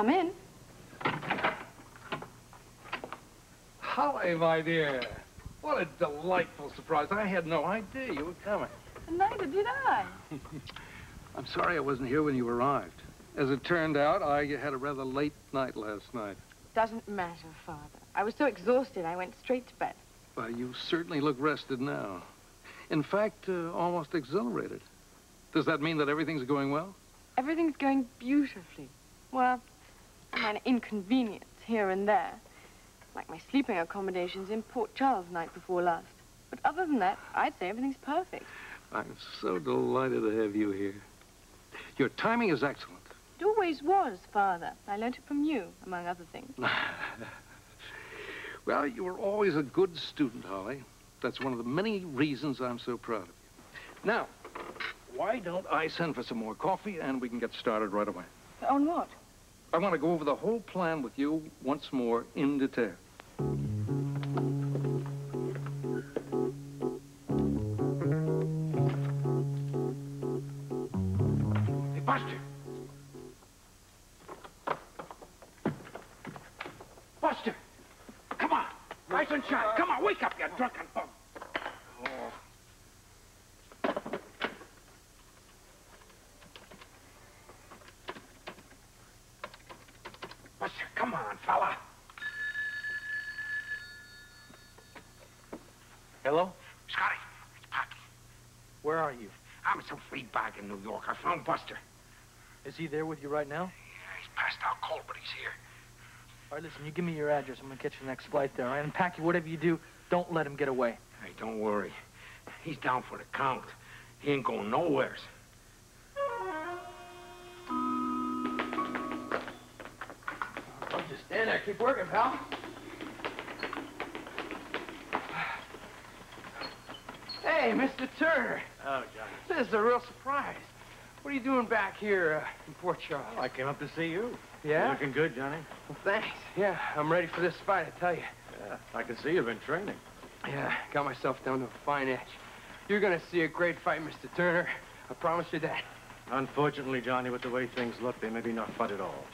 Come in. Holly, my dear. What a delightful surprise. I had no idea you were coming. And neither did I. I'm sorry I wasn't here when you arrived. As it turned out, I had a rather late night last night. Doesn't matter, Father. I was so exhausted, I went straight to bed. Well, you certainly look rested now. In fact, almost exhilarated. Does that mean that everything's going well? Everything's going beautifully. Well, a minor inconvenience here and there. Like my sleeping accommodations in Port Charles night before last. But other than that, I'd say everything's perfect. I'm so delighted to have you here. Your timing is excellent. It always was, Father. I learned it from you, among other things. Well, you were always a good student, Holly. That's one of the many reasons I'm so proud of you. Now, why don't I send for some more coffee and we can get started right away? On what? I want to go over the whole plan with you once more in detail. Hey, Buster! Buster! Come on! Rise and shine! Come on, wake up, you drunken bum! Oh. Buster, come on, fella. Hello? Scotty, it's Packey. Where are you? I'm at some free bag in New York. I found Buster. Is he there with you right now? Yeah, he's passed out cold, but he's here. All right, listen, you give me your address. I'm gonna catch the next flight there, all right? And Packey, whatever you do, don't let him get away. Hey, don't worry. He's down for the count. He ain't going nowheres. Don't just stand there. Keep working, pal. Hey, Mr. Turner. Oh, Johnny. This is a real surprise. What are you doing back here in Port Charles? I came up to see you. Yeah? You're looking good, Johnny. Well, thanks. Yeah, I'm ready for this fight, I tell you. Yeah, I can see you've been training. Yeah, got myself down to a fine edge. You're gonna see a great fight, Mr. Turner. I promise you that. Unfortunately, Johnny, with the way things look, they may be not fun at all.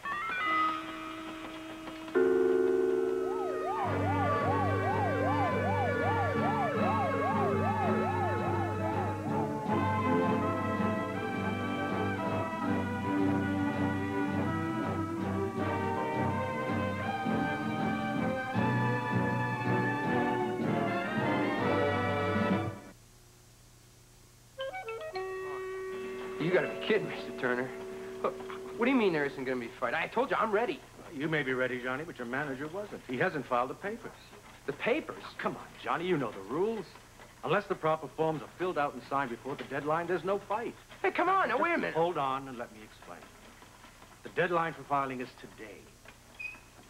You gotta be kidding, Mr. Turner. What do you mean there isn't gonna be a fight? I told you, I'm ready. You may be ready, Johnny, but your manager wasn't. He hasn't filed the papers. The papers? Come on, Johnny, you know the rules. Unless the proper forms are filled out and signed before the deadline, there's no fight. Hey, come on, now wait a minute. Hold on and let me explain. The deadline for filing is today.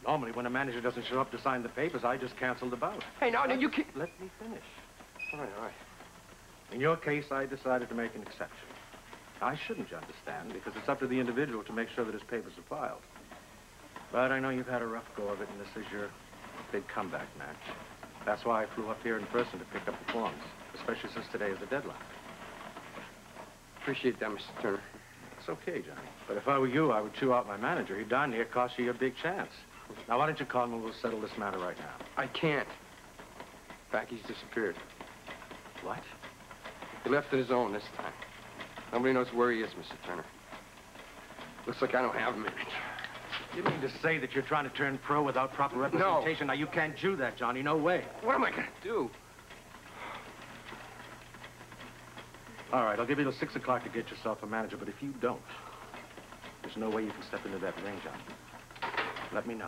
Normally, when a manager doesn't show up to sign the papers, I just cancel the bout. Hey, no, you can't. Let me finish. All right, all right. In your case, I decided to make an exception. I shouldn't, you understand, because it's up to the individual to make sure that his papers are filed. But I know you've had a rough go of it, and this is your big comeback match. That's why I flew up here in person to pick up the forms, especially since today is the deadline. Appreciate that, Mr. Turner. It's okay, Johnny. But if I were you, I would chew out my manager. He'd darn near cost you your big chance. Now, why don't you call him and we'll settle this matter right now? I can't. Packey's disappeared. What? He left on his own this time. Nobody knows where he is, Mr. Turner. Looks like I don't have a manager. You mean to say that you're trying to turn pro without proper representation? No. Now, you can't do that, Johnny. No way. What am I gonna do? All right, I'll give you till 6 o'clock to get yourself a manager, but if you don't, there's no way you can step into that ring, Johnny. Let me know.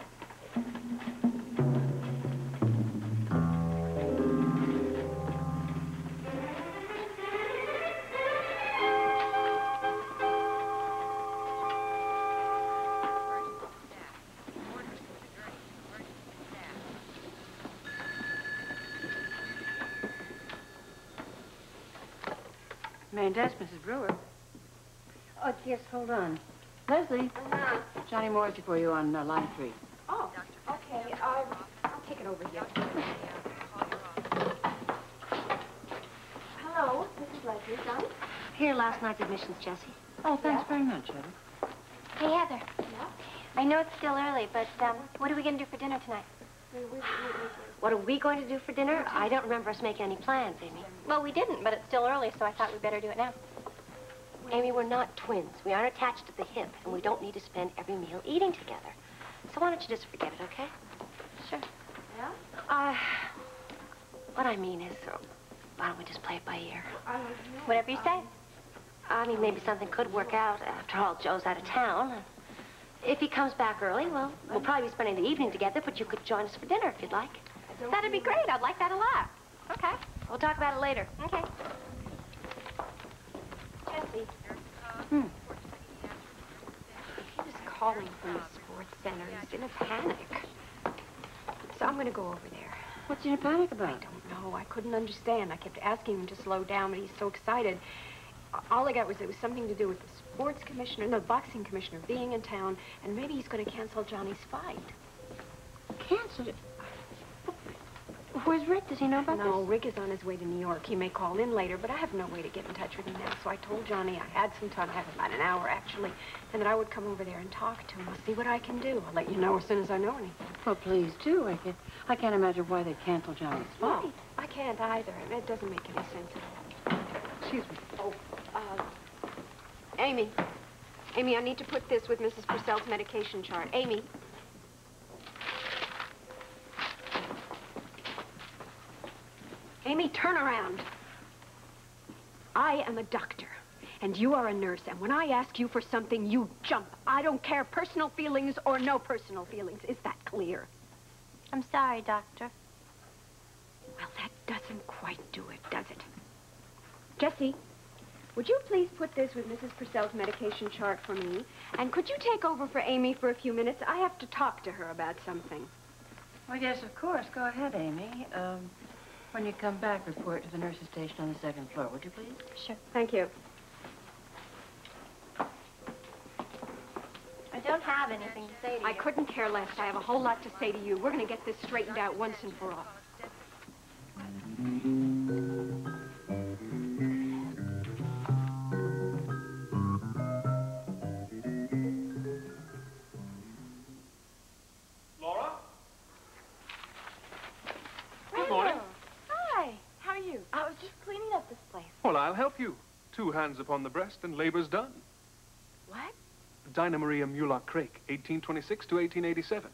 Main desk, Mrs. Brewer. Oh, yes, hold on. Lesley, Johnny Moore's for you on line 3. Oh, okay. I'll take it over here. Hello, Mrs. Lesley, son. Here last night's admissions, Jessie. Oh, thanks very much, Heather. Hey, Heather. Yeah? I know it's still early, but what are we going to do for dinner tonight? What are we going to do for dinner? I don't remember us making any plans, Amy. Well, we didn't, but it's still early, so I thought we'd better do it now. Amy, we're not twins. We aren't attached at the hip, and we don't need to spend every meal eating together. So why don't you just forget it, okay? Sure. Yeah? What I mean is, why don't we just play it by ear? Whatever you say. I mean, maybe something could work out. After all, Joe's out of town. If he comes back early, well, we'll probably be spending the evening together, but you could join us for dinner if you'd like. That'd be great. I'd like that a lot. Okay. We'll talk about it later. Okay. Jessie. Hmm. He was calling from the sports center. He's in a panic. So I'm going to go over there. What's he in a panic about? I don't know. I couldn't understand. I kept asking him to slow down, but he's so excited. All I got was it was something to do with the sports commissioner, no, the boxing commissioner being in town, and maybe he's going to cancel Johnny's fight. Cancel it? Where's Rick? Does he know about No, Rick is on his way to New York. He may call in later, but I have no way to get in touch with him now. So I told Johnny I had some time. I have about an hour, actually, and that I would come over there and talk to him. I'll see what I can do. I'll let you know as soon as I know anything. Well, please do. I can't imagine why they'd cancel Johnny's fight. Right. I can't either. It doesn't make any sense at all. Excuse me. Oh, Amy. Amy, I need to put this with Mrs. Purcell's medication chart. Amy. Amy, turn around. I am a doctor, and you are a nurse, and when I ask you for something, you jump. I don't care personal feelings or no personal feelings. Is that clear? I'm sorry, Doctor. Well, that doesn't quite do it, does it? Jessie, would you please put this with Mrs. Purcell's medication chart for me? And could you take over for Amy for a few minutes? I have to talk to her about something. Well, yes, of course. Go ahead, Amy. When you come back, report to the nurse's station on the second floor, would you please? Sure. Thank you. I don't have anything to say to you. I couldn't care less. I have a whole lot to say to you. We're going to get this straightened out once and for all. Laura? Good morning. Hi. How are you? I was just cleaning up this place. Well, I'll help you. 2 hands upon the breast and labor's done. What? Dinah Maria Mulock Craik, 1826 to 1887.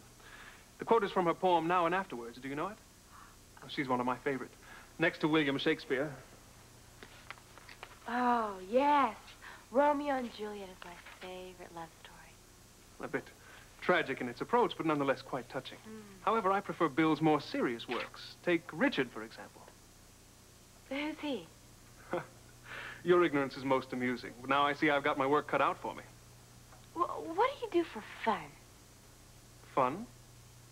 The quote is from her poem Now and Afterwards. Do you know it? Oh, she's one of my favorite. Next to William Shakespeare. Oh, yes. Romeo and Juliet is my favorite love story. A bit tragic in its approach, but nonetheless quite touching. However, I prefer Bill's more serious works. Take Richard, for example. Who's he? Your ignorance is most amusing. But now I see I've got my work cut out for me. Well, what do you do for fun? Fun?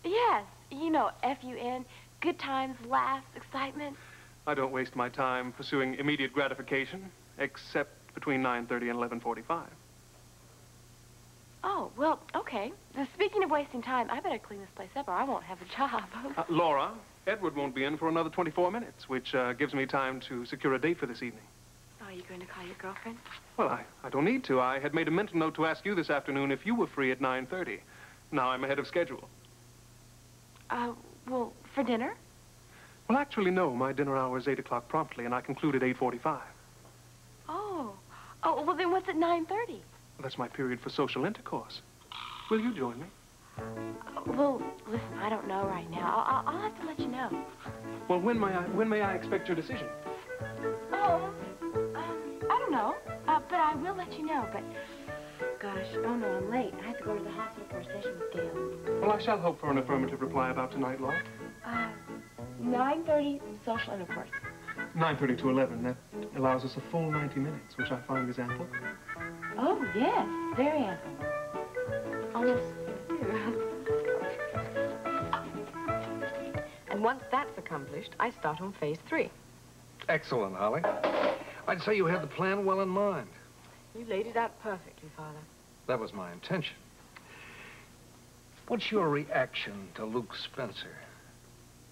Yes. You know, F-U-N. Good times, laughs, excitement. I don't waste my time pursuing immediate gratification, except between 9:30 and 11:45. Oh, well, okay. Speaking of wasting time, I better clean this place up or I won't have a job. Laura, Edward won't be in for another 24 minutes, which gives me time to secure a date for this evening. Oh, are you going to call your girlfriend? Well, I don't need to. I had made a mental note to ask you this afternoon if you were free at 9:30. Now I'm ahead of schedule. Well, for dinner? Well, actually, no. My dinner hour is 8 o'clock promptly, and I conclude at 8:45. Oh. Oh, well, then what's at 9:30? That's my period for social intercourse. Will you join me? Well, listen, I don't know right now. I'll have to let you know. Well, when may I expect your decision? Oh, I don't know. But I will let you know. But, gosh, oh no, I'm late. I have to go to the hospital for a session with Gail. Well, I shall hope for an affirmative reply about tonight, Laura. 9:30 social intercourse. 9:30 to 11. That allows us a full 90 minutes, which I find is ample. Oh, yes, very ample. Almost. And once that's accomplished, I start on phase 3. Excellent, Holly. I'd say you had the plan well in mind. You laid it out perfectly, Father. That was my intention. What's your reaction to Luke Spencer?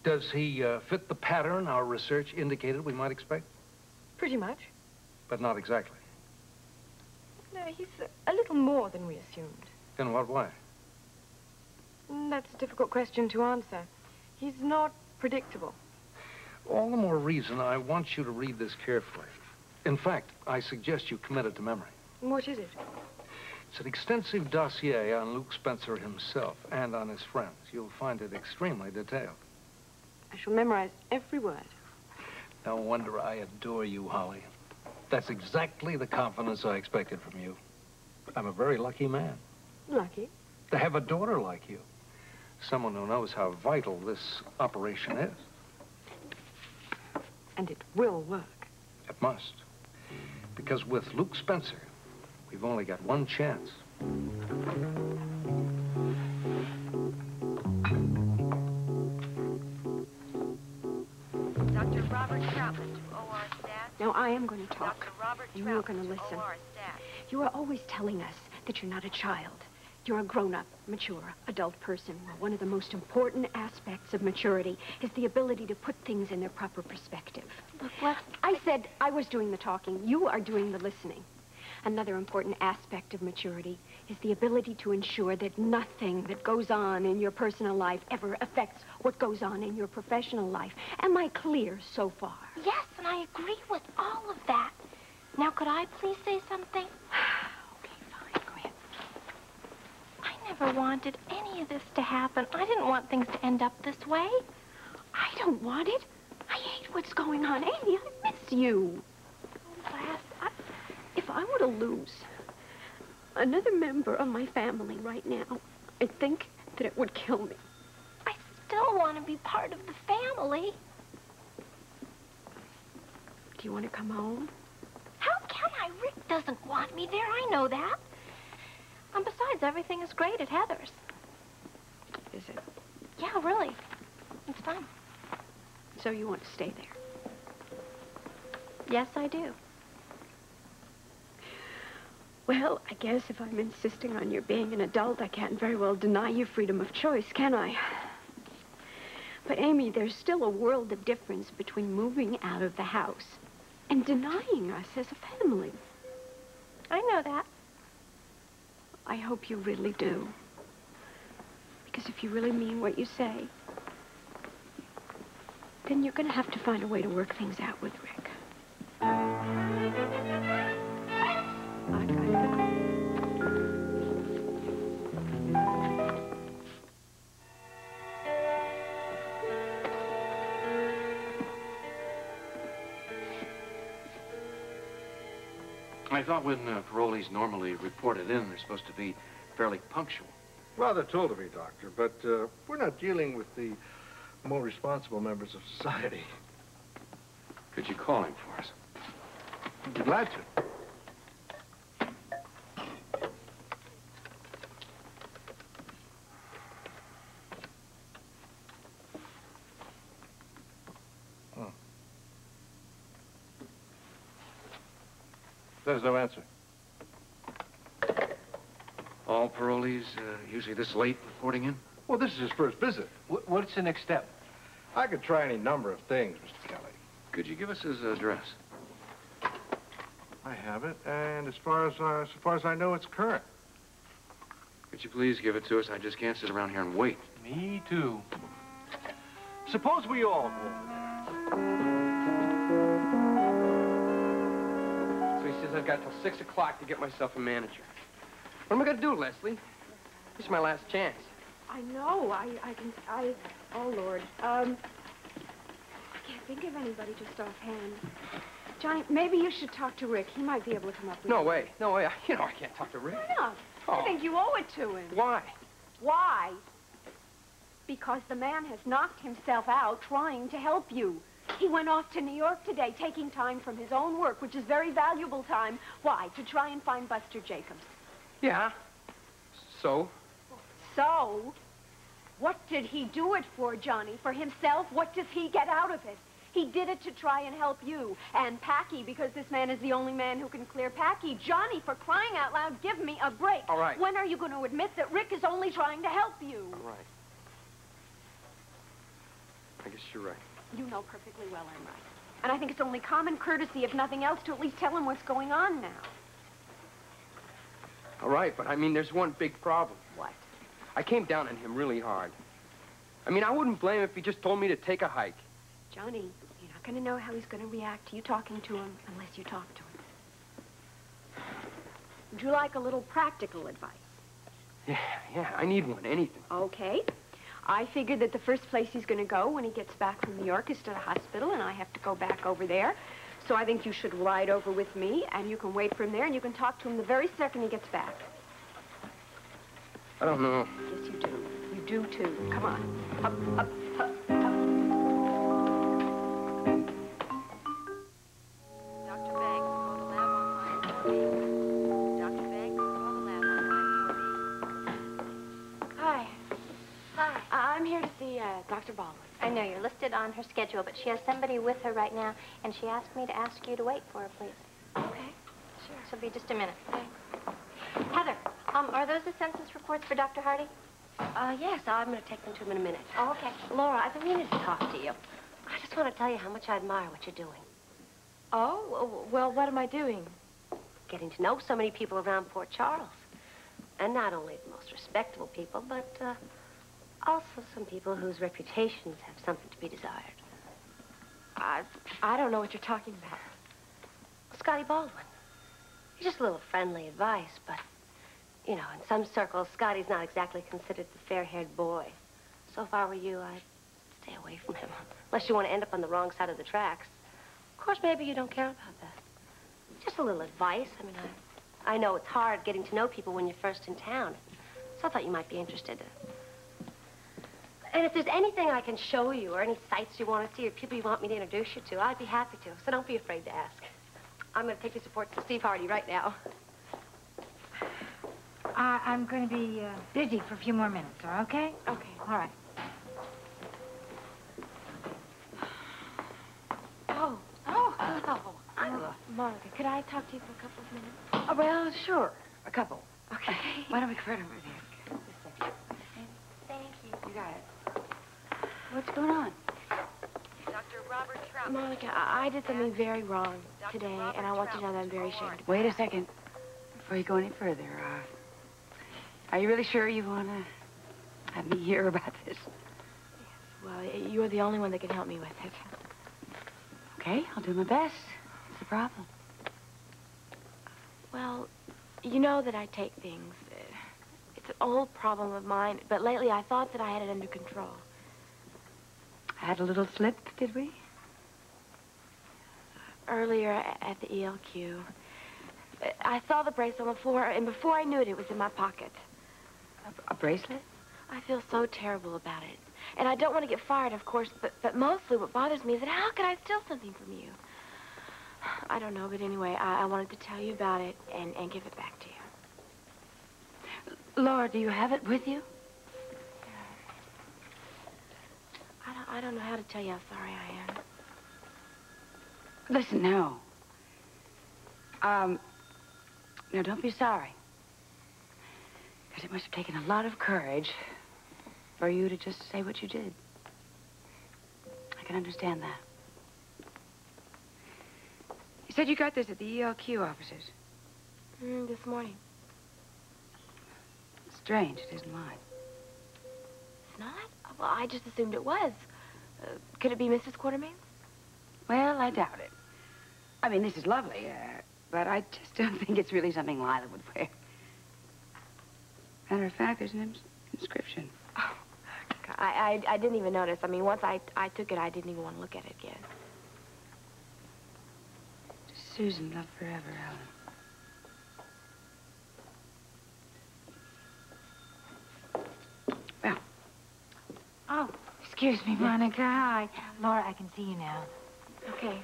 Does he fit the pattern our research indicated we might expect? Pretty much. But not exactly. No, he's a little more than we assumed. In what way? That's a difficult question to answer. He's not predictable. All the more reason I want you to read this carefully. In fact, I suggest you commit it to memory. What is it? It's an extensive dossier on Luke Spencer himself and on his friends. You'll find it extremely detailed. I shall memorize every word. No wonder I adore you, Holly. That's exactly the confidence I expected from you. I'm a very lucky man. Lucky? To have a daughter like you. Someone who knows how vital this operation is. And it will work. It must. Because with Luke Spencer, we've only got one chance. Dr. Robert Troutman to OR staff. Now, I am going to talk, Dr. Robert and you're going Troutman to listen. OR staff. You are always telling us that you're not a child. You're a grown-up, mature, adult person. Well, one of the most important aspects of maturity is the ability to put things in their proper perspective. Look, what? I said I was doing the talking. You are doing the listening. Another important aspect of maturity is the ability to ensure that nothing that goes on in your personal life ever affects what goes on in your professional life. Am I clear so far? Yes, and I agree with all of that. Now, could I please say something? Okay, fine. Go ahead. I never wanted any of this to happen. I didn't want things to end up this way. I don't want it. I hate what's going on. Amy, I miss you. Oh, Lass, if I were to lose another member of my family right now, I think that it would kill me. I still want to be part of the family. Do you want to come home? How can I? Rick doesn't want me there. I know that. And besides, everything is great at Heather's. Is it? Yeah, really. It's fun. So you want to stay there? Yes, I do. Well, I guess if I'm insisting on your being an adult, I can't very well deny you freedom of choice, can I? But, Amy, there's still a world of difference between moving out of the house and denying us as a family. I know that. I hope you really do. Because if you really mean what you say, then you're going to have to find a way to work things out with Rick. I thought when parolees normally reported in, they're supposed to be fairly punctual. Well, they're told to be, Doctor, but we're not dealing with the more responsible members of society. Could you call him for us? I'd be glad to. There's no answer. All parolees usually this late reporting in? Well, this is his first visit. What's the next step? I could try any number of things, Mr. Kelly. Could you give us his address? I have it, and as far as I know, it's current. Could you please give it to us? I just can't sit around here and wait. Me too. Suppose we all go over there. So he says I've got till 6 o'clock to get myself a manager. What am I going to do, Lesley? This is my last chance. I know. Oh, Lord. I can't think of anybody just offhand. Johnny, maybe you should talk to Rick. He might be able to come up with No way. No way. You know I can't talk to Rick. Why not? Oh. I think you owe it to him. Why? Why? Because the man has knocked himself out trying to help you. He went off to New York today, taking time from his own work, which is very valuable time. Why? To try and find Buster Jacobs. Yeah. So? So? What did he do it for, Johnny? For himself? What does he get out of it? He did it to try and help you. And Packey, because this man is the only man who can clear Packey. Johnny, for crying out loud, give me a break. All right. When are you going to admit that Rick is only trying to help you? All right. I guess you're right. You know perfectly well I'm right. And I think it's only common courtesy, if nothing else, to at least tell him what's going on now. All right, but I mean, there's one big problem. What? I came down on him really hard. I mean, I wouldn't blame him if he just told me to take a hike. Johnny, you're not going to know how he's going to react to you talking to him unless you talk to him. Would you like a little practical advice? Yeah, I need one, anything. Okay. I figured that the first place he's going to go when he gets back from New York is to the hospital, and I have to go back over there. So I think you should ride over with me, and you can wait for him there, and you can talk to him the very second he gets back. I don't know. Yes, you do. You do, too. Come on. Up, up, up, up. Dr. Banks, call the lab on line 4B. Dr. Banks, call the lab on line 4B. Hi. Hi. I'm here to see Dr. Baldwin. I know you're listed on her schedule, but she has somebody with her right now, and she asked me to ask you to wait for her, please. Okay, sure. She'll be just a minute. Thanks. Heather, are those the census reports for Dr. Hardy? Yes, I'm going to take them to him in a minute. Oh, okay. Laura, I've been meaning to talk to you. I just want to tell you how much I admire what you're doing. Oh, well, what am I doing? Getting to know so many people around Port Charles. And not only the most respectable people, but also some people whose reputations have something to be desired. I don't know what you're talking about. Scotty Baldwin. He's just a little friendly advice, but, you know, in some circles, Scotty's not exactly considered the fair-haired boy. So if I were you, I'd stay away from him, unless you want to end up on the wrong side of the tracks. Of course, maybe you don't care about that. Just a little advice. I mean, I know it's hard getting to know people when you're first in town, so I thought you might be interested. And if there's anything I can show you, or any sites you want to see, or people you want me to introduce you to, I'd be happy to, so don't be afraid to ask. I'm going to take this report to Steve Hardy right now. I'm going to be busy for a few more minutes, sir, okay? Okay. All right. Oh. Monica, could I talk to you for a couple of minutes? Oh, well, sure. A couple. Okay. Why don't we convert over there? Thank you. You got it. What's going on? Dr. Robert Trout. Monica, I did something very wrong today, and I want you to know that I'm very ashamed of it. Wait a second. Before you go any further, are you really sure you want to have me hear about this? Well, you're the only one that can help me with it. Okay, I'll do my best. What's the problem? Well, you know that I take things. It's an old problem of mine, but lately I thought that I had it under control. Had a little slip, did we? Earlier at the ELQ, I saw the bracelet on the floor, and before I knew it, it was in my pocket. A bracelet? I feel so terrible about it. And I don't want to get fired, of course, but mostly what bothers me is that how could I steal something from you? I don't know, but anyway, I wanted to tell you about it and give it back to you. Laura, do you have it with you? I don't know how to tell you how sorry I am. Listen, no. No, don't be sorry. Because it must have taken a lot of courage for you to just say what you did. I can understand that. You said you got this at the ELQ offices. This morning. Strange, it isn't mine. It's not? Well, I just assumed it was. Could it be Mrs. Quartermain's? Well, I doubt it. I mean, this is lovely, but I just don't think it's really something Lila would wear. Matter of fact, there's an inscription. Oh, I didn't even notice. I mean, once I took it, I didn't even want to look at it again. To Susan, love forever, Ellen. Well. Oh. Excuse me, Monica. Hi. Laura, I can see you now. Okay.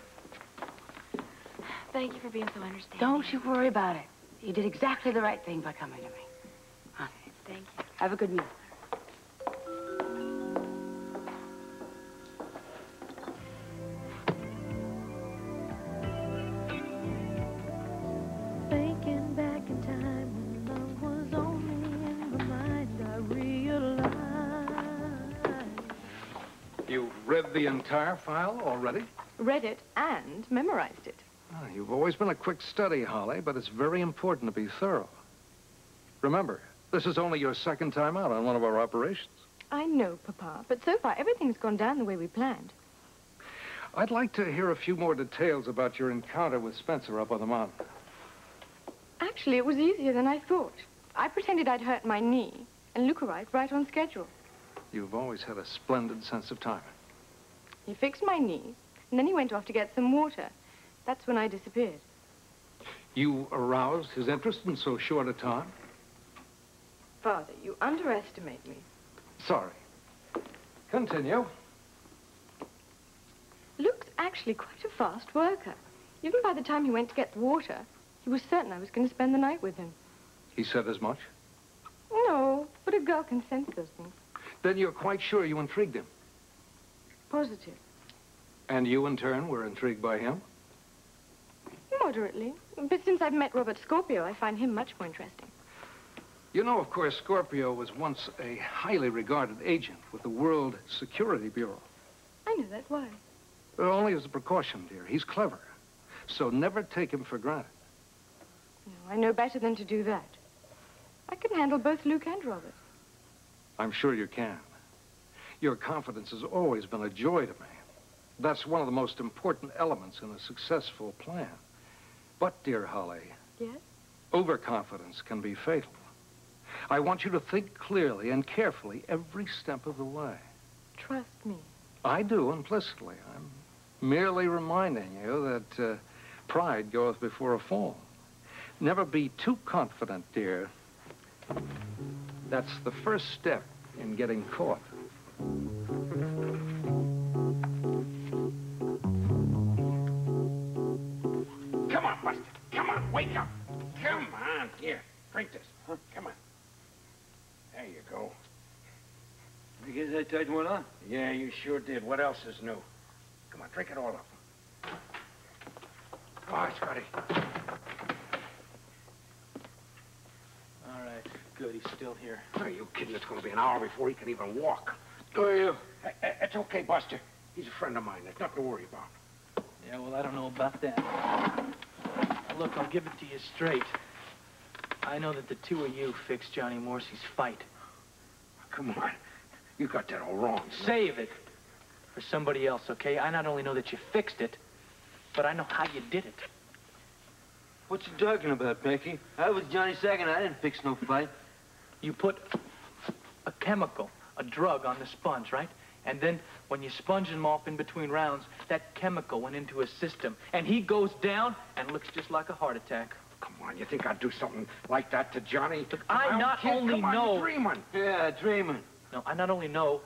Thank you for being so understanding. Don't you worry about it. You did exactly the right thing by coming to me. Honey. Thank you. Have a good meal. Thinking back in time when love was only in my mind, I realized. You read the entire file already? Read it and memorized it. Oh, you've always been a quick study, Holly, but it's very important to be thorough. Remember, This is only your second time out on one of our operations. I know, Papa, but so far everything's gone down the way we planned. I'd like to hear a few more details about your encounter with Spencer up on the mountain. Actually, it was easier than I thought. I pretended I'd hurt my knee, and Luke arrived right on schedule. You've always had a splendid sense of timing. He fixed my knee, and then he went off to get some water. That's when I disappeared. You aroused his interest in so short a time? Father, you underestimate me. Sorry. Continue. Luke's actually quite a fast worker. Even by the time he went to get the water, he was certain I was going to spend the night with him. He said as much? No, but a girl can sense those things. Then you're quite sure you intrigued him? Positive. And you, in turn, were intrigued by him? Moderately. But since I've met Robert Scorpio, I find him much more interesting. You know, of course, Scorpio was once a highly regarded agent with the World Security Bureau. I know that. Why? Only as a precaution, dear. He's clever. So never take him for granted. No, I know better than to do that. I can handle both Luke and Robert. I'm sure you can. Your confidence has always been a joy to me. That's one of the most important elements in a successful plan. But, dear Holly... Yes? Overconfidence can be fatal. I want you to think clearly and carefully every step of the way. Trust me. I do, implicitly. I'm merely reminding you that pride goeth before a fall. Never be too confident, dear. That's the first step in getting caught. Come on, Buster. Come on, wake up. Come on. Here, drink this. Huh? Come on. There you go. I guess I tied one on. Yeah, you sure did. What else is new? Come on, drink it all up. All right, Scotty. All right, good. He's still here. Are you kidding? It's going to be an hour before he can even walk. Who are you? It's okay, Buster. He's a friend of mine. There's nothing to worry about. Yeah, well, I don't know about that. Now, look, I'll give it to you straight. I know that the two of you fixed Johnny Morsy's fight. Come on. You got that all wrong. Save it for somebody else, okay? I not only know that you fixed it, but I know how you did it. What you talking about, Packey? I was Johnny Sagan. I didn't fix no fight. You put a chemical, a drug on the sponge, right? And then when you sponge him off in between rounds, that chemical went into his system. And he goes down and looks just like a heart attack. Come on, you think I'd do something like that to Johnny? Look, I not only know... You're dreaming. Yeah, dreaming. No, I not only know,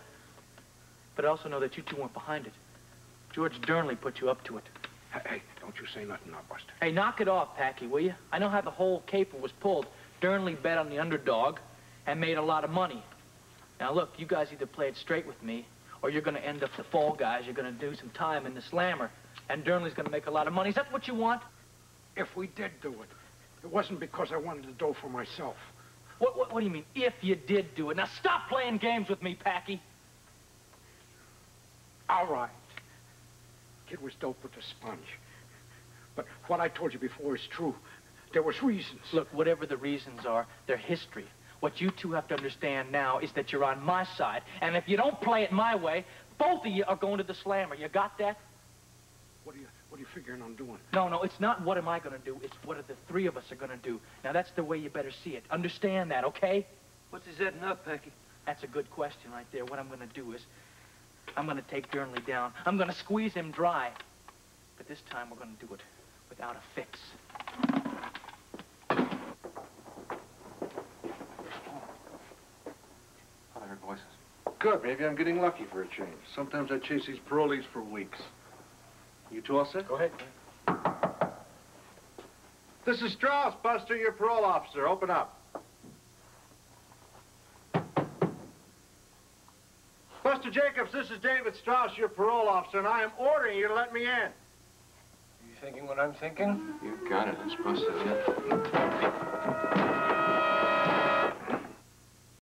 but I also know that you two weren't behind it. George Durnley put you up to it. Hey, don't you say nothing now, Buster. Hey, knock it off, Packey, will you? I know how the whole caper was pulled. Durnley bet on the underdog and made a lot of money. Now, look, you guys either play it straight with me, or you're going to end up the fall guys. You're going to do some time in the slammer, and Durnley's going to make a lot of money. Is that what you want? If we did do it, it wasn't because I wanted the dough for myself. What do you mean, if you did do it? Now, stop playing games with me, Packey. All right. Kid was dope with the sponge. But what I told you before is true. There was reasons. Look, whatever the reasons are, they're history. What you two have to understand now is that you're on my side. And if you don't play it my way, both of you are going to the slammer. You got that? What are you figuring on doing? No, it's not what am I going to do. It's what are the three of us are going to do. Now, that's the way you better see it. Understand that, okay? What's he setting up, Packey? That's a good question right there. What I'm going to do is I'm going to take Durnley down. I'm going to squeeze him dry. But this time we're going to do it without a fix. I heard voices. Good. Maybe I'm getting lucky for a change. Sometimes I chase these parolees for weeks. You two all set? Go ahead. This is Strauss, Buster, your parole officer. Open up. Buster Jacobs, this is David Strauss, your parole officer, and I am ordering you to let me in. You thinking what I'm thinking? You got it. It's busted, yeah.